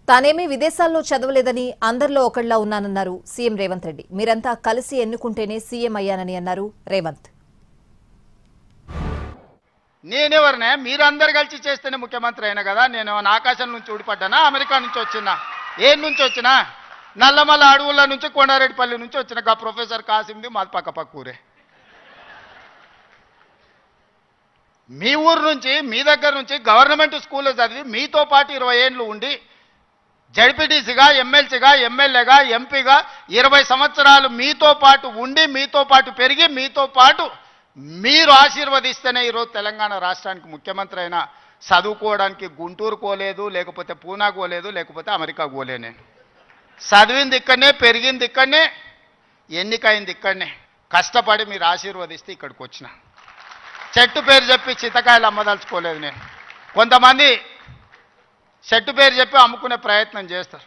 తానేమీ విదేశాల్లో చదవలేదని అందరిలో ఒకళ్ళ ఉన్నానన్నారు సీఎం రేవంత్ రెడ్డి. మీరంతా కలిసి ఎన్నుకుంటేనే సీఎం అయ్యానని అన్నారు రేవంత్. నేనెవరినే మీరందరూ కలిసి చేస్తేనే ముఖ్యమంత్రి అయినా కదా. నేను ఆకాశం నుంచి ఊడిపడ్డానా, అమెరికా నుంచి వచ్చినా, ఏం నుంచి వచ్చినా, నల్లమల్ల అడవుల నుంచి కొండారెడ్డిపల్లి నుంచి వచ్చిన గా ప్రొఫెసర్ కాసింది మాది పక్క ఊరే. మీ ఊరు నుంచి మీ దగ్గర నుంచి గవర్నమెంట్ స్కూల్లో చదివి మీతో పాటు 20 ఏళ్ళు ఉండి జడ్పీటీసీగా, ఎమ్మెల్సీగా, ఎమ్మెల్యేగా, ఎంపీగా 20 సంవత్సరాలు మీతో పాటు ఉండి మీతో పాటు పెరిగి మీతో పాటు మీరు ఆశీర్వదిస్తేనే ఈరోజు తెలంగాణ రాష్ట్రానికి ముఖ్యమంత్రి అయినా. చదువుకోవడానికి గుంటూరు పోలేదు, లేకపోతే పూనాకు పోలేదు, లేకపోతే అమెరికాకు పోలే. నేను చదివింది ఇక్కడనే, పెరిగింది ఇక్కడనే, ఎన్నికైంది ఇక్కడనే. కష్టపడి మీరు ఆశీర్వదిస్తే ఇక్కడికి వచ్చిన. చెట్టు పేరు చెప్పి చింతకాయలు అమ్మదలుచుకోలేదు నేను. కొంతమంది చెట్టు పేరు చెప్పి అమ్ముకునే ప్రయత్నం చేస్తారు.